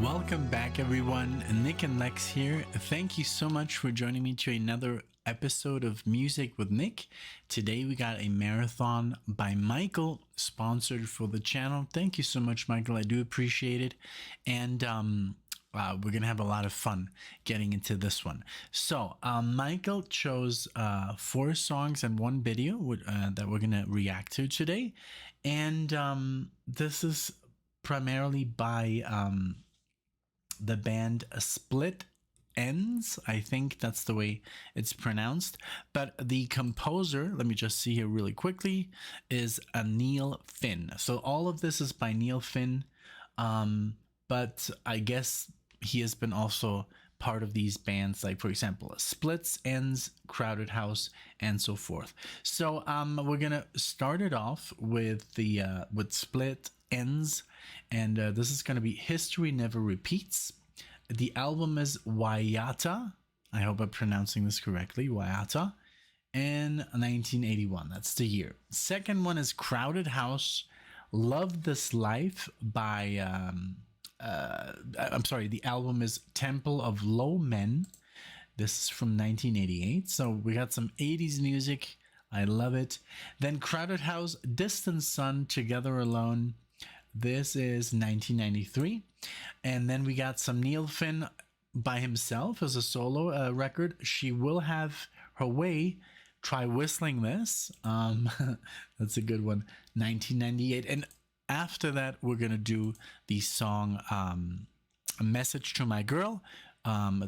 Welcome back, everyone. Nick and Lex here. Thank you so much for joining me to another episode of Music with Nick. Today we got a marathon by Michael, sponsored for the channel. Thank you so much, Michael. I do appreciate it. And we're going to have a lot of fun getting into this one. So Michael chose 4 songs and 1 video that we're going to react to today. And this is primarily by the band Split Ends. I think that's the way it's pronounced. But the composer, let me just see here really quickly, is Neil Finn. So all of this is by Neil Finn. But I guess he has been also part of these bands, like for example Splits, Ends, Crowded House, and so forth. So we're gonna start it off with the with Split Ends, and this is gonna be History Never Repeats. The album is Waiata. I hope I'm pronouncing this correctly. Waiata. And 1981. That's the year. Second one is Crowded House. Love This Life by I'm sorry, the album is Temple of Low Men. This is from 1988. So we got some 80s music. I love it. Then Crowded House, Distant Sun, Together Alone. This is 1993. And then we got some Neil Finn by himself as a solo record. She Will Have Her Way. Try Whistling This. That's a good one. 1998. And after that, we're going to do the song A Message to My Girl.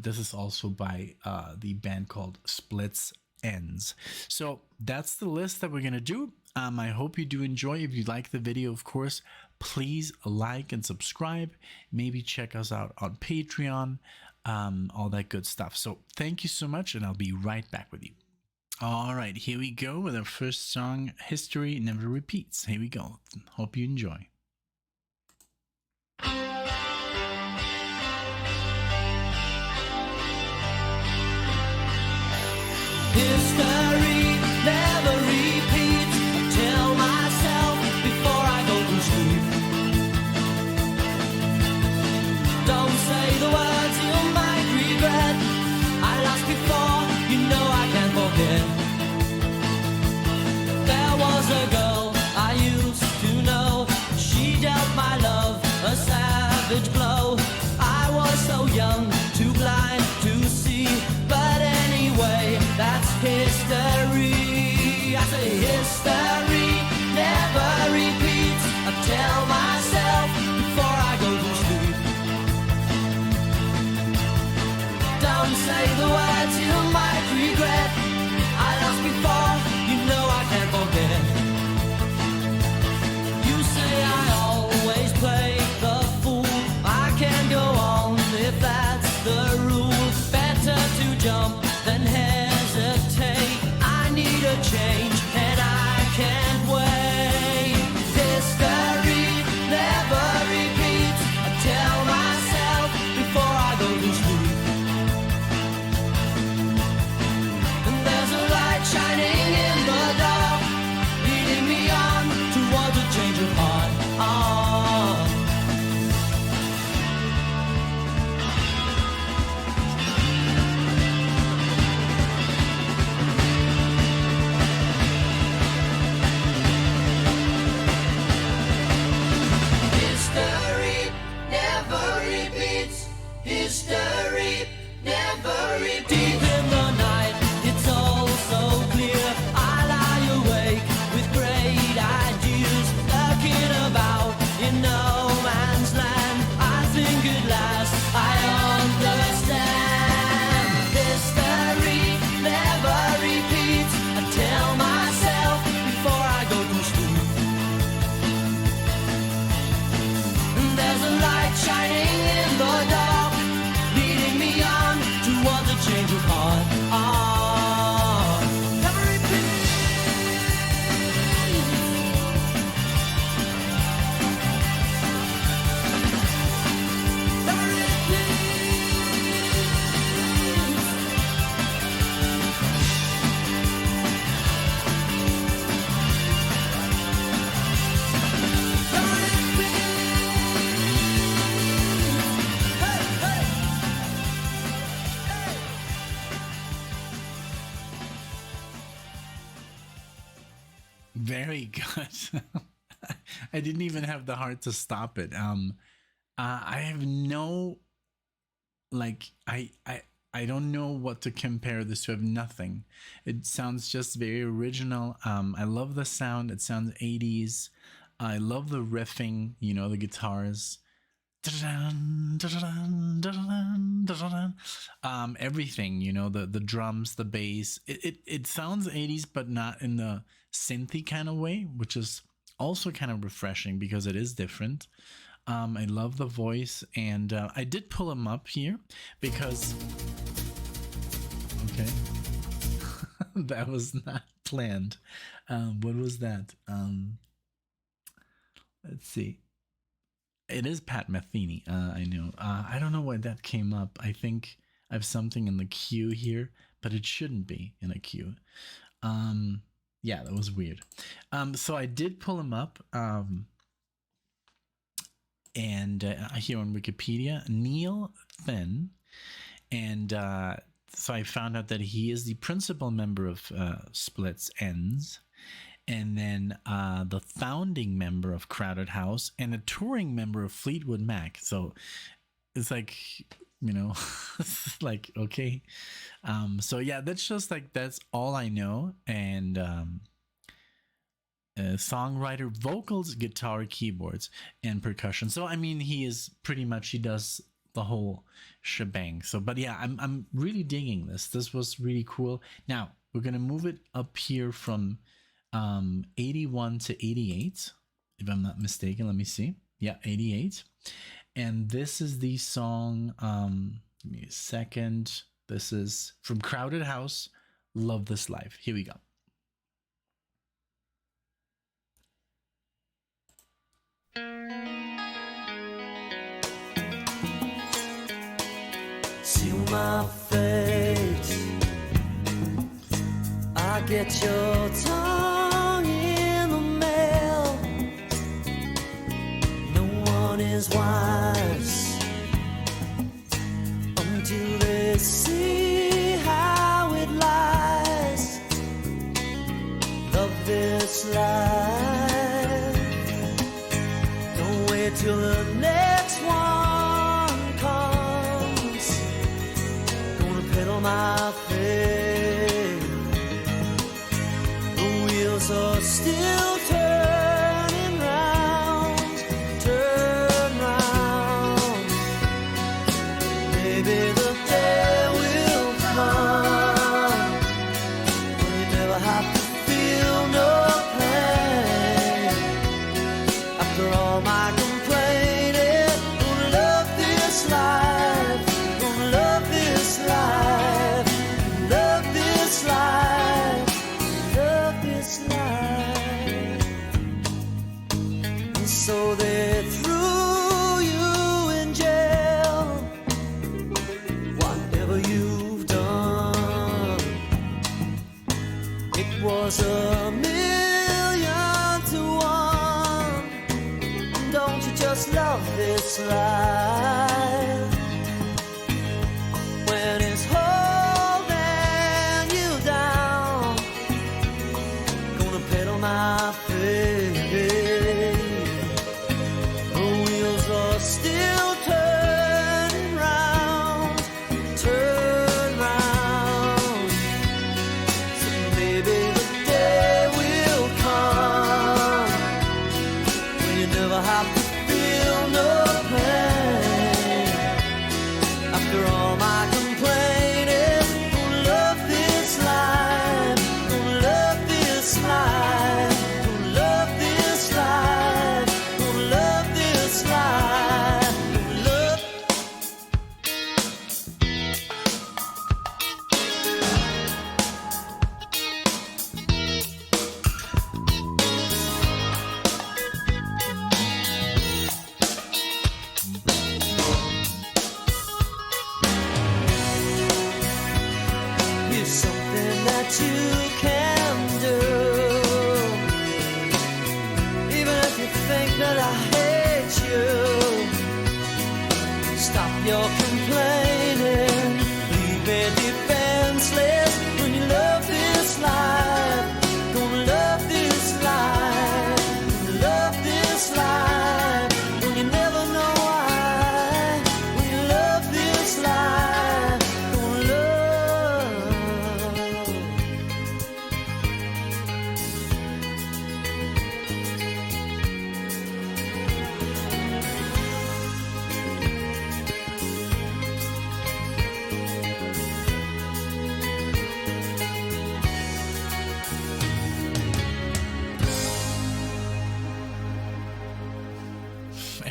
This is also by the band called Splits Ends. So that's the list that we're going to do. I hope you do enjoy. If you like the video, of course, please like and subscribe. Maybe check us out on Patreon, all that good stuff. So thank you so much, and I'll be right back with you. All right, here we go with our first song, History Never Repeats. Here we go. Hope you enjoy. History never repeats. I tell myself before I go to sleep. Don't say the words you might regret. I lost before, you know I can't forget. There was a girl I used to know. She dealt my love a savage blow. I was so young, too blind to see. But anyway, that's history. I say history never repeats. I tell myself before I go to sleep. Don't say the words you might regret. I lost before, you know I can't forget. You say I always play the fool. I Very good. I didn't even have the heart to stop it. I have no like I don't know what to compare this to. I have nothing. It sounds just very original. I love the sound. It sounds 80s. I love the riffing. You know, the guitars. Everything, you know, the drums, the bass. It sounds 80s, but not in the synthy kind of way, which is also kind of refreshing because it is different. I love the voice, and I did pull him up here because okay, that was not planned. What was that? Let's see. It is Pat Metheny. I know. I don't know why that came up. I think I have something in the queue here, but it shouldn't be in a queue. Yeah, that was weird. So I did pull him up. And here on Wikipedia, Neil Finn. And so I found out that he is the principal member of Split's Ends, and then the founding member of Crowded House, and a touring member of Fleetwood Mac. So it's like, you know, like, okay. So yeah, that's just like, that's all I know. And songwriter, vocals, guitar, keyboards, and percussion. So I mean, he is pretty much, he does the whole shebang. So, but yeah, I'm really digging this. This was really cool. Now we're gonna move it up here from 81 to 88, if I'm not mistaken. Let me see. Yeah, 88. And this is the song. Give me a second. This is from Crowded House, Love This Life. Here we go. See my face, I get your tongue in the mail. No one is wise until they see how it lies. Love this life, don't wait till the next one comes. Gonna pedal my faith, the wheels are still turning round, turn round. Maybe the day will come when you never have to feel no pain. After all my complaining, gonna love this life, gonna love this life, love this life, love this life. And so they threw you in jail. Whatever you've done, it was a million to one. Don't you just love this life when it's holding you down? Gonna pedal my faith, the wheels are still turning round, turn round. So maybe the day will come when you never have to feel no pain. After all my complaining, gonna love this life, gonna love this life, gonna love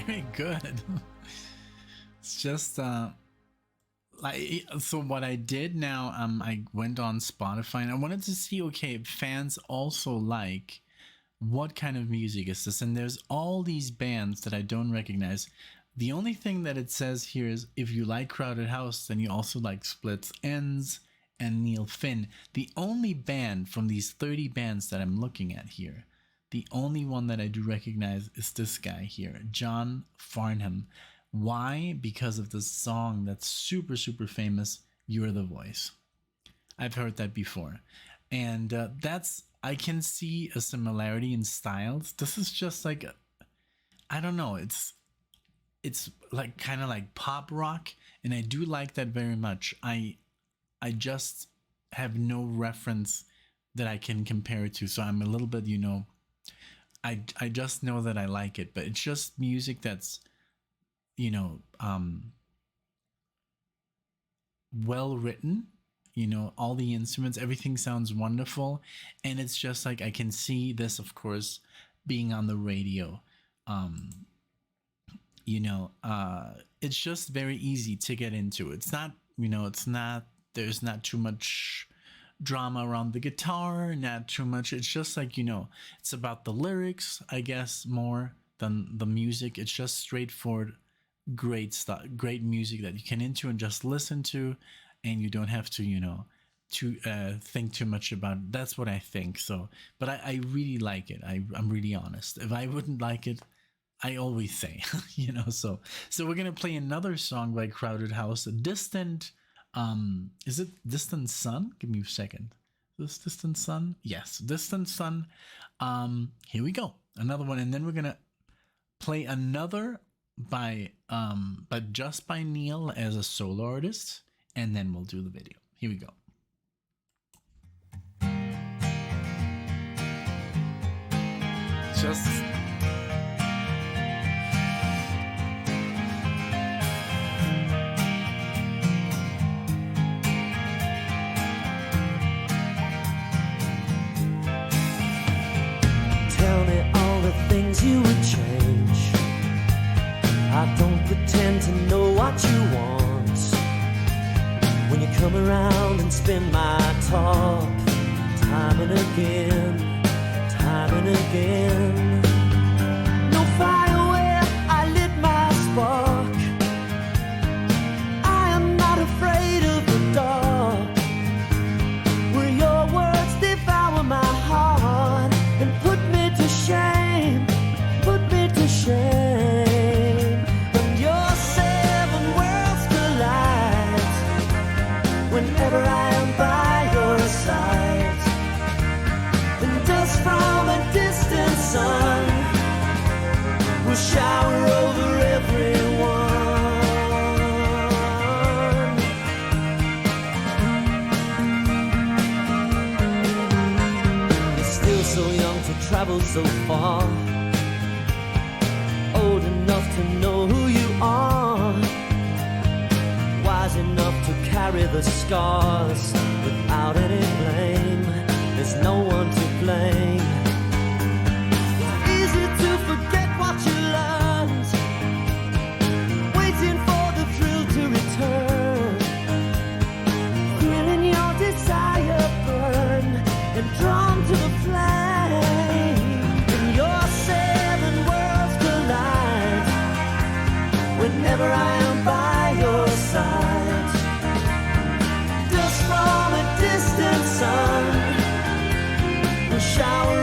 very good. It's just like, so what I did now, I went on Spotify and I wanted to see, okay, if fans also like what kind of music is this, and there's all these bands that I don't recognize. The only thing that it says here is if you like Crowded House, then you also like Splits Ends and Neil Finn. The only band from these 30 bands that I'm looking at here, the only one that I do recognize is this guy here, John Farnham. Why? Because of the song that's super, super famous, You're the Voice. I've heard that before. And I can see a similarity in styles. This is just like, I don't know, it's like kind of like pop rock. And I do like that very much. I just have no reference that I can compare it to. So I'm a little bit, I just know that I like it. But it's just music that's, well written, all the instruments, everything sounds wonderful. And it's just like, I can see this, of course, being on the radio. It's just very easy to get into. It's not, there's not too much drama around the guitar, not too much. It's just like, it's about the lyrics, I guess, more than the music. It's just straightforward, great stuff, great music that you can into and just listen to, and you don't have to think too much about it. That's what I think. So but I really like it. I'm really honest. If I wouldn't like it, I always say so we're gonna play another song by Crowded House, Distant. Is it Distant Sun? Give me a second. This Distant Sun? Yes, Distant Sun. Here we go, another one, and then we're gonna play another but just by Neil as a solo artist, and then we'll do the video. Here we go. Just tell me all the things you would change. I don't pretend to know what you want. When you come around and spin my top, time and again, time and again. No fire where I lit my spark. I am not afraid of the dark. Where your words devour my heart and put me to shame, put me to shame. Whenever I am by your side, and dust from a distant sun will shower over everyone. You're still so young to travel so far, old enough to know who you are, wise enough to carry the scars without any blame. There's no one to blame. It's easy to forget what you learned, waiting for the thrill to return. Feeling your desire burn and drawn to the flame. And your seven worlds collide whenever I am by your side. Dust from a distant sun will shower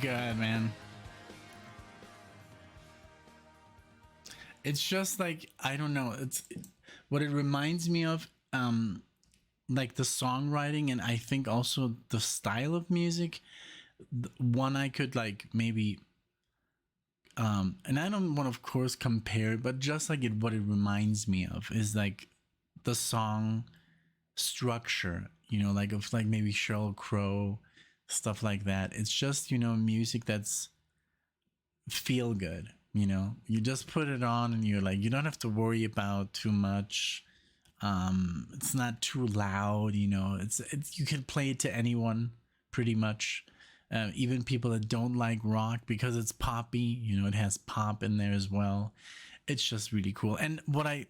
good, man. It's just like, I don't know, it's what it reminds me of, like the songwriting, and I think also the style of music. One I could like maybe, and I don't want, of course, compare it, but just like it, what it reminds me of is like the song structure, you know, like of like maybe Sheryl Crow, stuff like that. It's just, you know, music that's feel good, you know. You just put it on and you're like, you don't have to worry about too much. It's not too loud, you know. It's you can play it to anyone pretty much. Even people that don't like rock, because it's poppy, you know, it has pop in there as well. It's just really cool. And I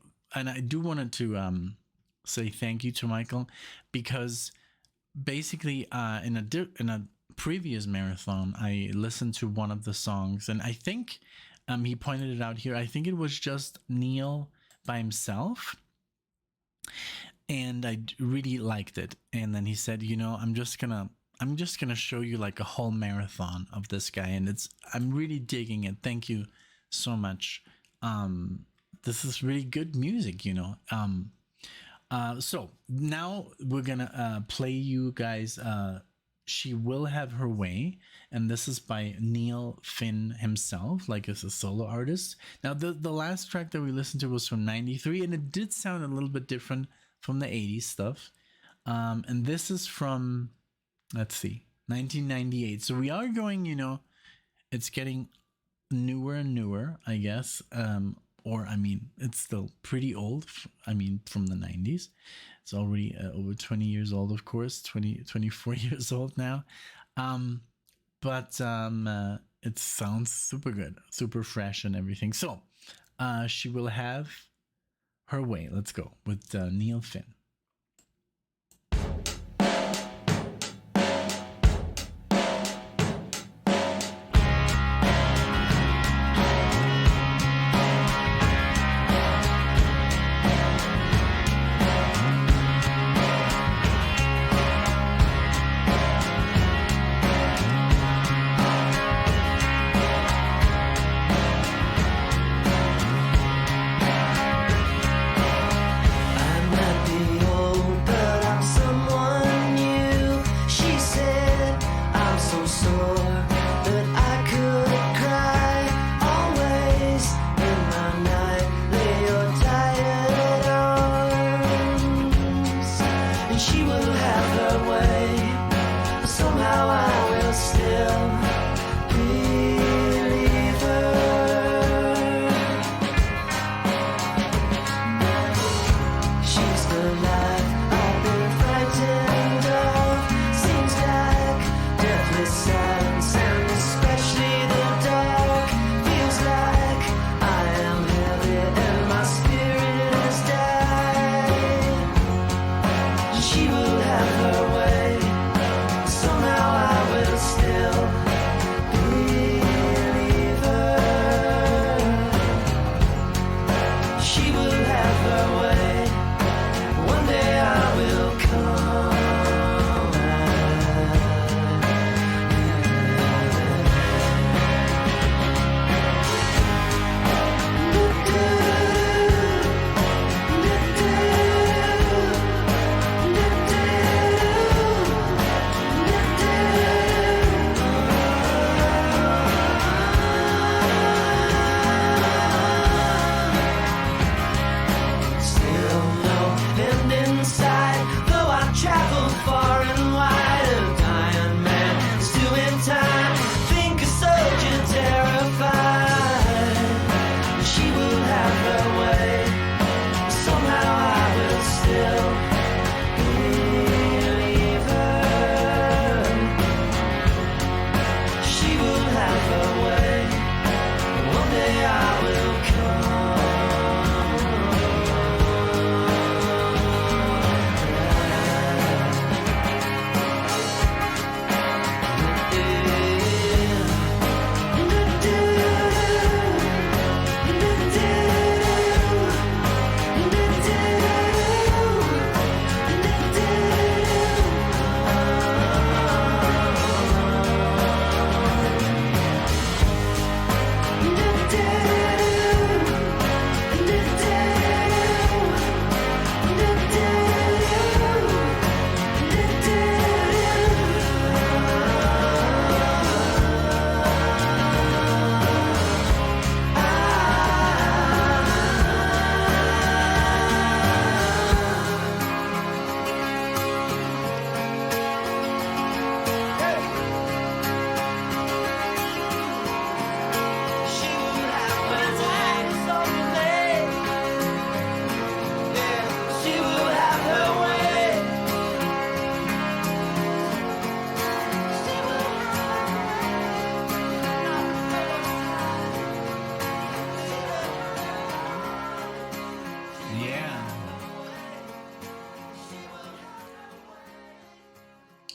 do wanted to say thank you to Michael, because basically in a previous marathon I listened to one of the songs, and I think he pointed it out here. I think it was just Neil by himself, and I really liked it. And then he said, you know, I'm just gonna show you like a whole marathon of this guy, and I'm really digging it. Thank you so much. This is really good music, you know. So now we're gonna play you guys She Will Have Her Way, and this is by Neil Finn himself, like as a solo artist. Now the last track that we listened to was from '93, and it did sound a little bit different from the '80s stuff. And this is from, let's see, 1998. So we are going, you know, it's getting newer and newer, I guess. Or I mean, it's still pretty old. I mean, from the 90s. It's already over 20 years old, of course, 24 years old now. But it sounds super good, super fresh and everything. So She Will Have Her Way. Let's go with Neil Finn.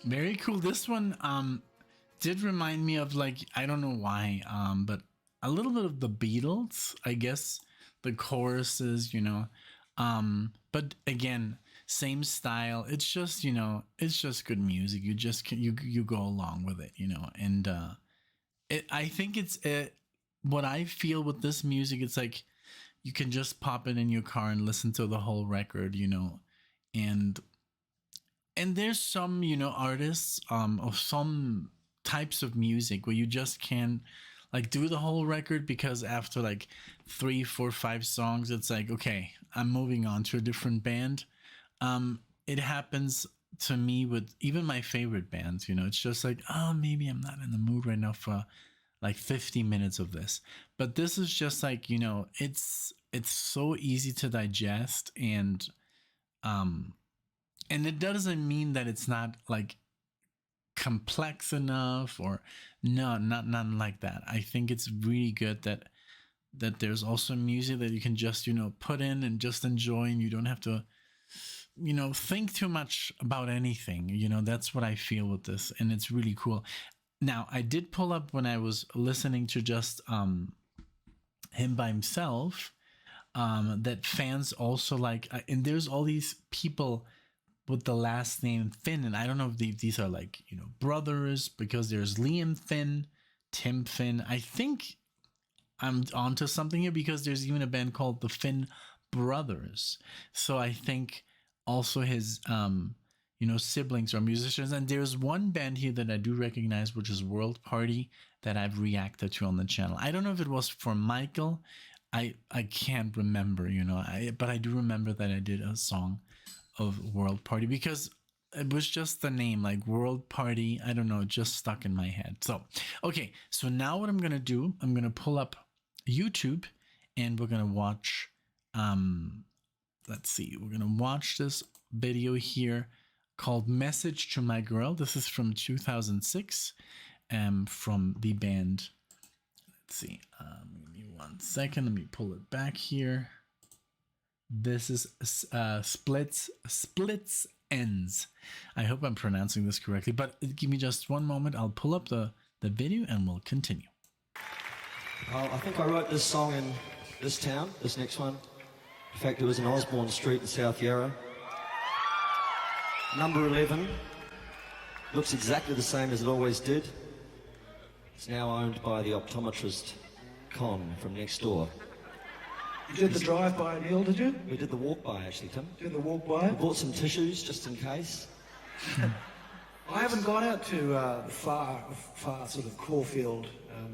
Very cool. This one did remind me of, like, I don't know why, but a little bit of the Beatles, I guess. The choruses, but again, same style. It's just, it's just good music. You just you go along with it, and I think it's what I feel with this music. It's like you can just pop it in your car and listen to the whole record, and there's some, artists or some types of music where you just can't like do the whole record, because after like 3, 4, 5 songs, it's like, okay, I'm moving on to a different band. It happens to me with even my favorite bands. It's just like, oh, maybe I'm not in the mood right now for like 50 minutes of this. But this is just like, it's so easy to digest, and it doesn't mean that it's not like complex enough, or no, nothing like that. I think it's really good that there's also music that you can just, put in and just enjoy, and you don't have to, think too much about anything. That's what I feel with this, and it's really cool. Now, I did pull up when I was listening to just him by himself, that fans also like, and there's all these people with the last name Finn, and I don't know if these are like, brothers, because there's Liam Finn, Tim Finn. I think I'm onto something here, because there's even a band called the Finn Brothers. So I think also his siblings are musicians. And there's one band here that I do recognize, which is World Party, that I've reacted to on the channel. I don't know if it was for Michael. I can't remember, but I do remember that I did a song of World Party, because it was just the name, like World Party. I don't know, it just stuck in my head. So, okay, so now what I'm gonna do, I'm gonna pull up YouTube, and we're gonna watch, let's see, we're gonna watch this video here called Message to My Girl. This is from 2006, from the band, let's see, give me 1 second, let me pull it back here. This is Splits Ends. I hope I'm pronouncing this correctly, but give me just one moment. I'll pull up the video and we'll continue. I think I wrote this song in this town, this next one. In fact, it was in Osborne Street in South Yarra. Number 11. Looks exactly the same as it always did. It's now owned by the optometrist Con from next door. You did the drive-by, Neil, did you? We did the walk-by, actually, Tim. Did the walk-by? We bought some tissues, just in case. I haven't gone out to the far sort of Caulfield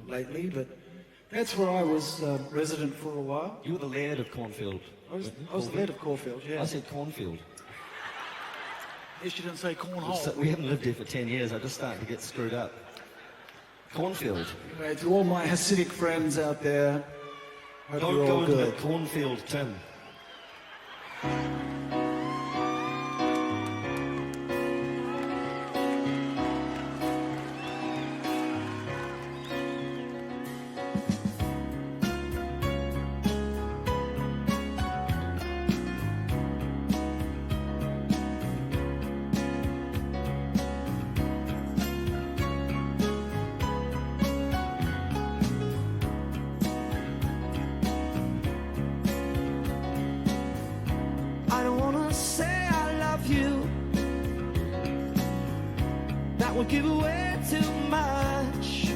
lately, but that's where I was resident for a while. You were the laird of Cornfield. I was the laird of Caulfield, yeah. I said Cornfield. Yes, you didn't say cornhole. So we haven't lived here for 10 years. I'm just starting to get screwed up. Cornfield. Anyway, to all my Hasidic friends out there, hope Don't you're go all into good. the cornfield, Tim. I don't wanna say I love you. That would give away too much.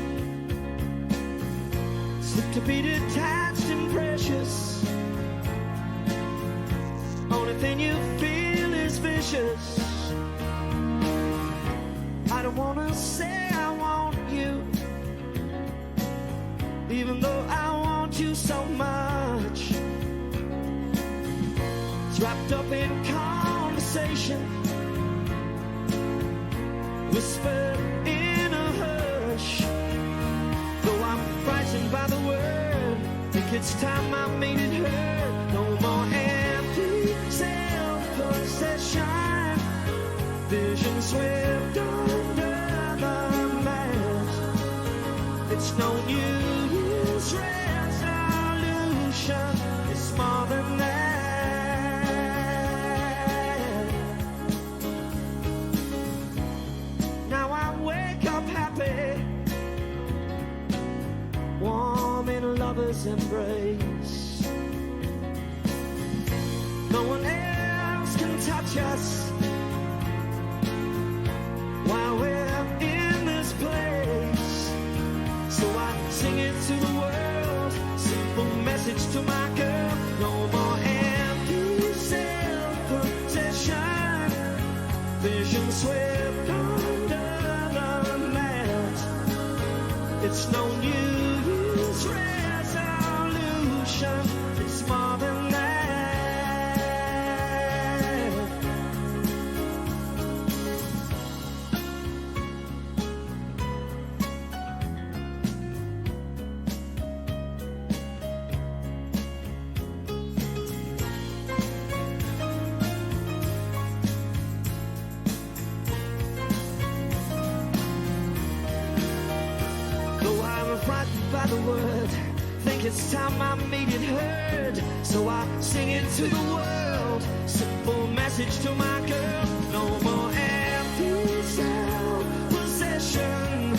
Slip to be detached and precious. Only thing you feel is vicious. I don't wanna say I want you, even though I want you so much. It's wrapped up in conversation, whispered in a hush. Though I'm frightened by the word, think it's time I made it hurt. No more empty self-possession, vision swept under the mask. It's no New Year's resolution, it's more than that. lover's embrace. No one else can touch us while we're in this place. So I sing it to the world, simple message to my girl. No more empty self-possession, vision swept under the mat. It's no New Year's resolution, it's more than that. Though I'm frightened by the word, think it's time I made it heard. So I sing it to the world, simple message to my girl. No more empty self-possession,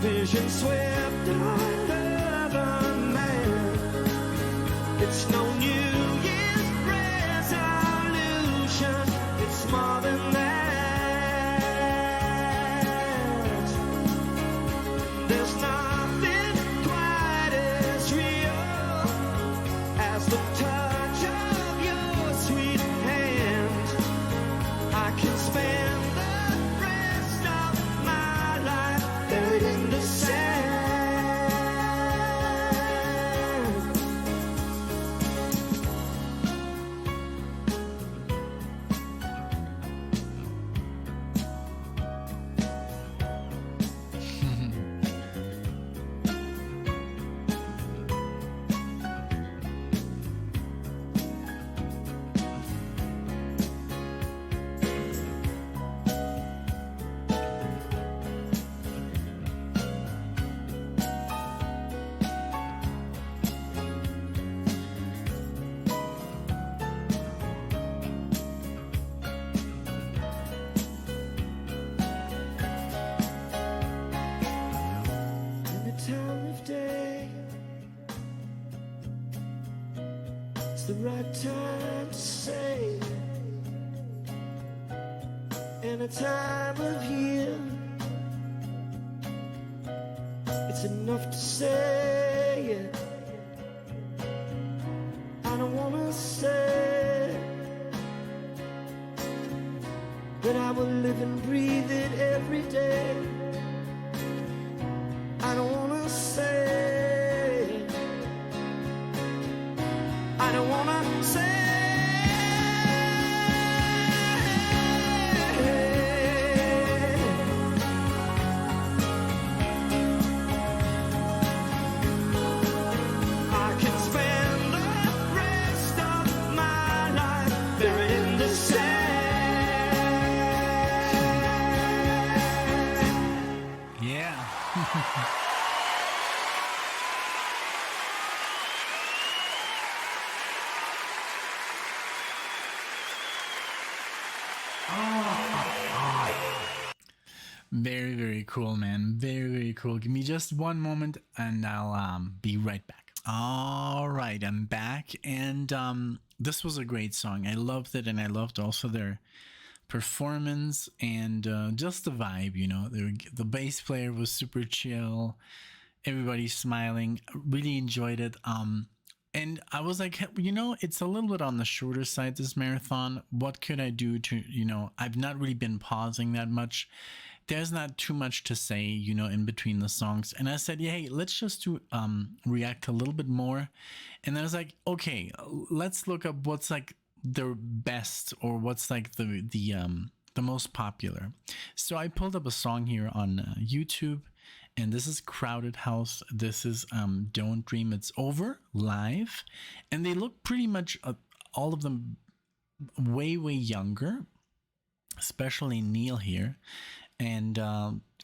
vision swept under the man. It's no New Year's resolution, it's more than that. There's nothing quite as real as the touch of your sweet hand. I can spend the rest of my life buried in the sand. Any time of day, it's the right time to say. Any time of year, it's enough to say it. I don't wanna say that I will live and breathe it every day. I don't wanna say, I don't wanna say. I can spend the rest of my life buried in the sand. Yeah. Very, very cool, man. Very, very cool. Give me just one moment and I'll be right back. All right, I'm back. And this was a great song. I loved it, and I loved also their performance and just the vibe, you know. The bass player was super chill. Everybody's smiling. Really enjoyed it. And I was like, you know, it's a little bit on the shorter side, this marathon. What could I do to, you know, I've not really been pausing that much. There's not too much to say, you know, in between the songs. And I said, yeah, hey, let's just do react a little bit more. And then I was like, okay, let's look up what's like the best, or what's like the most popular. So I pulled up a song here on YouTube, and this is Crowded House. This is Don't Dream It's Over live, and they look pretty much all of them way younger, especially Neil here. And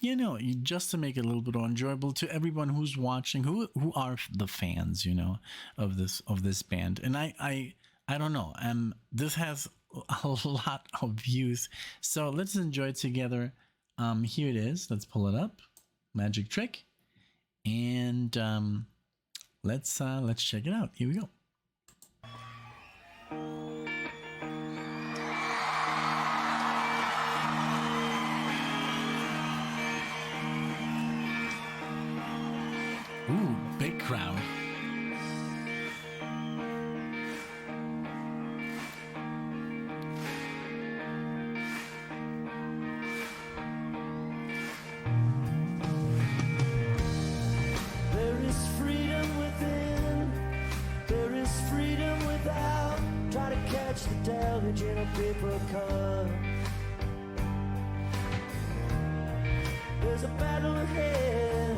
you know, just to make it a little bit more enjoyable to everyone who's watching, who are the fans, you know, of this band. And I don't know, this has a lot of views, so let's enjoy it together. Here it is. Let's pull it up. Magic trick, and let's check it out. Here we go. Ooh, big crowd. There is freedom within, there is freedom without. Try to catch the deluge in a paper cup. There's a battle ahead,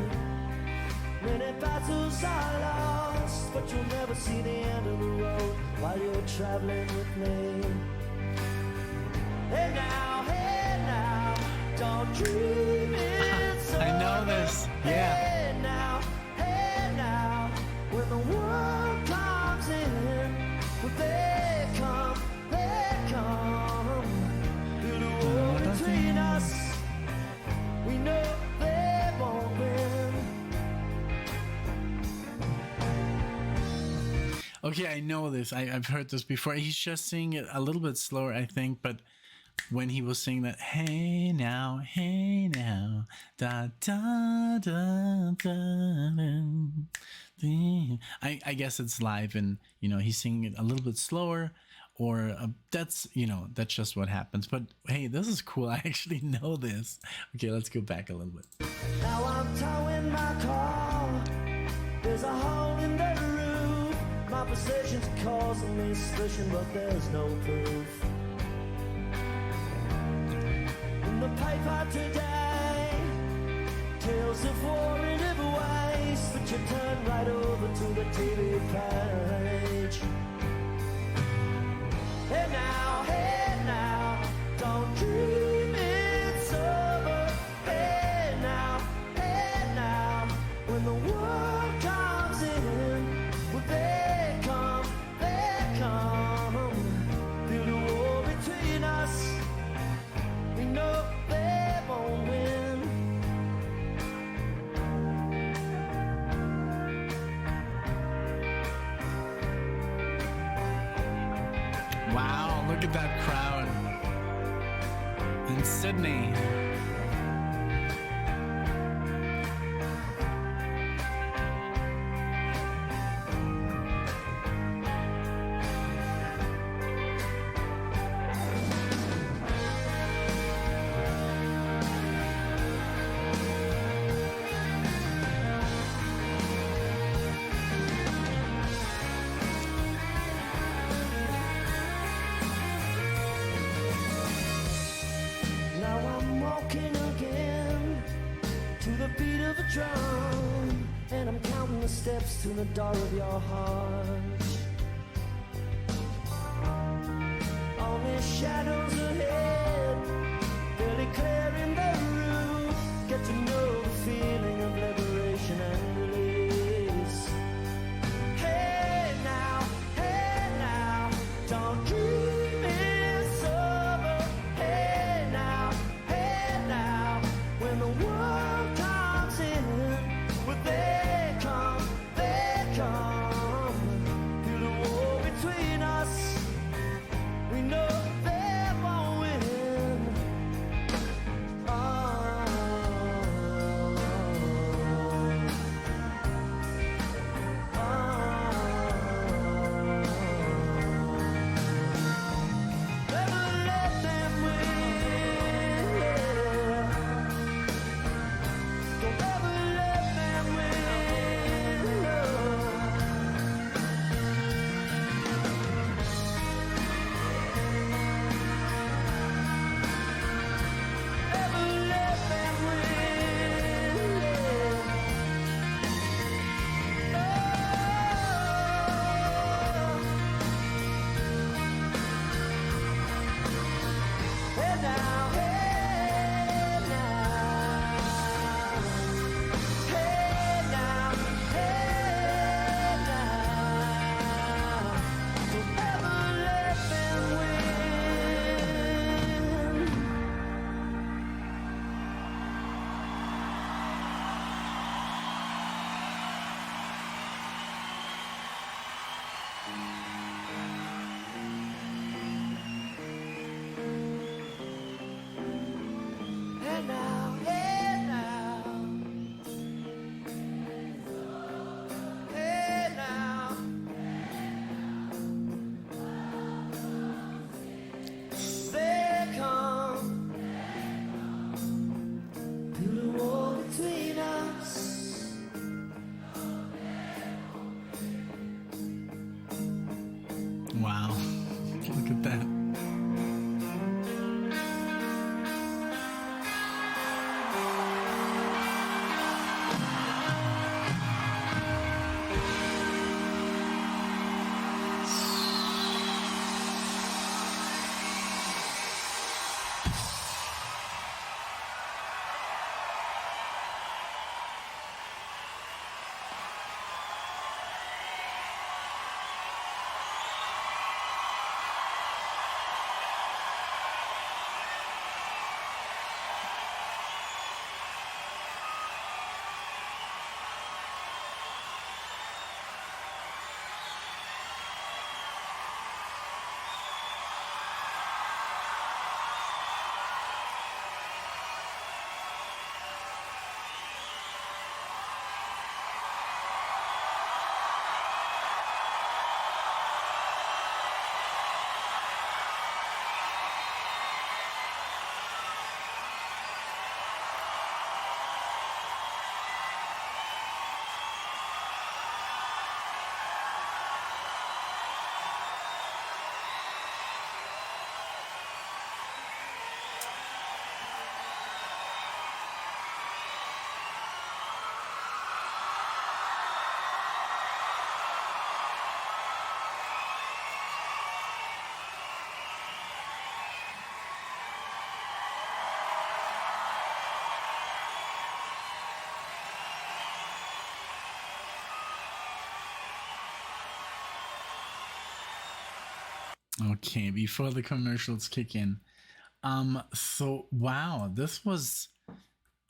many battles are lost, but you'll never see the end of the road while you're traveling with me. Hey now, don't dream it's over. I know this. Yeah. Hey now, when the world comes in, well, they come, build a wall between us. We know they won't win. Okay, I know this. I've heard this before. He's just singing it a little bit slower, I think, but when he was saying that, hey now, da da da da, I guess it's live, and he's singing it a little bit slower, or that's just what happens. But hey, this is cool. I actually know this. Okay, let's go back a little bit. Now I'm towing my car. There's a hole in the roof. My possessions are causing me suspicion, but there's no proof. In the paper today, tales of war in every waste, but you turn right over to the TV page. Hey now, don't dream it's over. Hey now, when the world comes in, well, they come, build a wall between us. We know they won't win. Wow, look at that crowd in Sydney. Now I'm walking again to the beat of a drum, and I'm counting the steps to the door of your heart. Only shadows ahead, barely clearing the route. Get to know the feeling of liberation and release. Hey now, don't dream it's over. Hey now, when the world comes in, well, they come, build a wall between us. We know they won't win. Never let them win. Don't ever let them win. Never let them win. Hey now, don't ever let them win. Wow. Look at that. Okay, before the commercials kick in. So wow, this was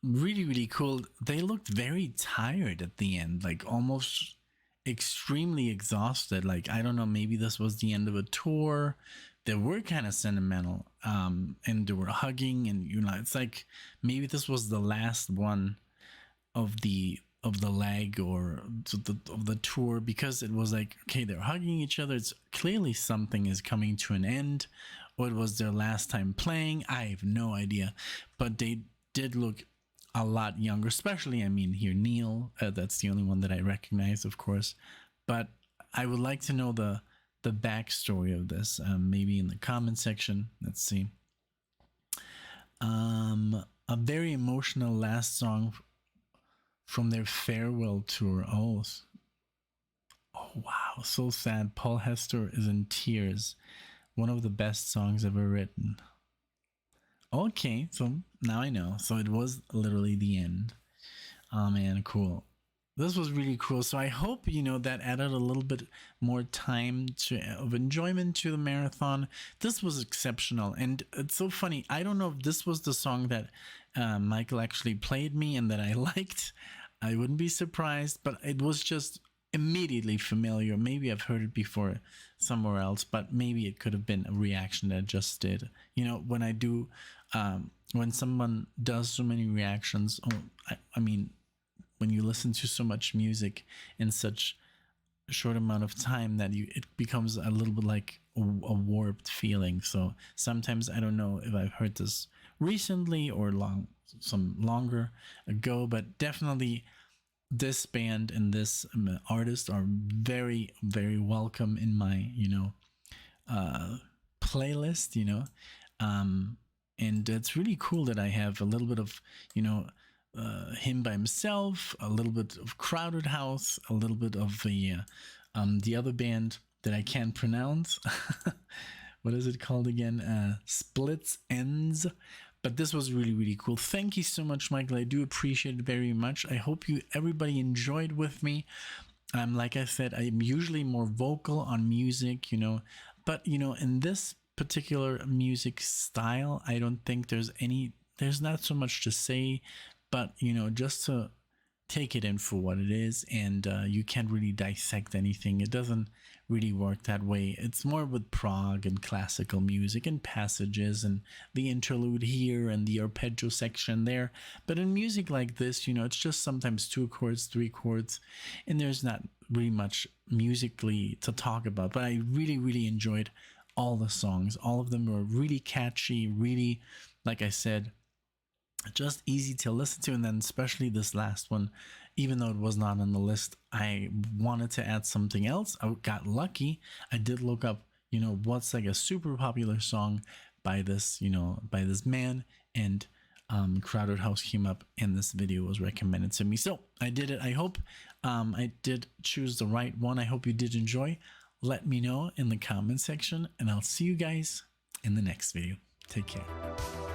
really, really cool. They looked very tired at the end, like almost extremely exhausted. Like, I don't know, maybe this was the end of a tour. They were kind of sentimental, and they were hugging, and it's like maybe this was the last one of the leg or of the tour, because it was like, okay, they're hugging each other. It's clearly something is coming to an end, or it was their last time playing. I have no idea, but they did look a lot younger, especially, I mean, here Neil, that's the only one that I recognize, of course, but I would like to know the backstory of this, maybe in the comment section. Let's see. A very emotional last song from their farewell tour. Oh wow, so sad. Paul Hester is in tears. One of the best songs ever written. Okay, so now I know. So it was literally the end. Oh man, cool. This was really cool. So I hope, that added a little bit more time of enjoyment to the marathon. This was exceptional. And it's so funny. I don't know if this was the song that Michael actually played me and that I liked. I wouldn't be surprised, but it was just immediately familiar. Maybe I've heard it before somewhere else, but maybe it could have been a reaction that I just did. When I do, when someone does so many reactions, I mean, when you listen to so much music in such a short amount of time, that it becomes a little bit like a warped feeling. So sometimes I don't know if I've heard this recently or some longer ago, but definitely this band and this artist are very, very welcome in my playlist. And it's really cool that I have a little bit of him by himself, a little bit of Crowded House, a little bit of the other band that I can't pronounce. What is it called again? Splits Ends. But this was really, really cool. Thank you so much, Michael. I do appreciate it very much. I hope everybody enjoyed with me. Like I said, I'm usually more vocal on music, but in this particular music style, I don't think there's not so much to say, but just to take it in for what it is, and you can't really dissect anything. It doesn't really work that way. It's more with prog and classical music and passages and the interlude here and the arpeggio section there. But in music like this, it's just sometimes 2 chords, 3 chords, and there's not really much musically to talk about. But I really, really enjoyed all the songs. All of them were really catchy, really, like I said, just easy to listen to. And then especially this last one, even though it was not on the list, I wanted to add something else. I got lucky. I did look up you know, what's like a super popular song by this, you know, by this man, and Crowded House came up and this video was recommended to me. So I did it. I hope I did choose the right one. I hope you did enjoy. Let me know in the comment section, and I'll see you guys in the next video. Take care.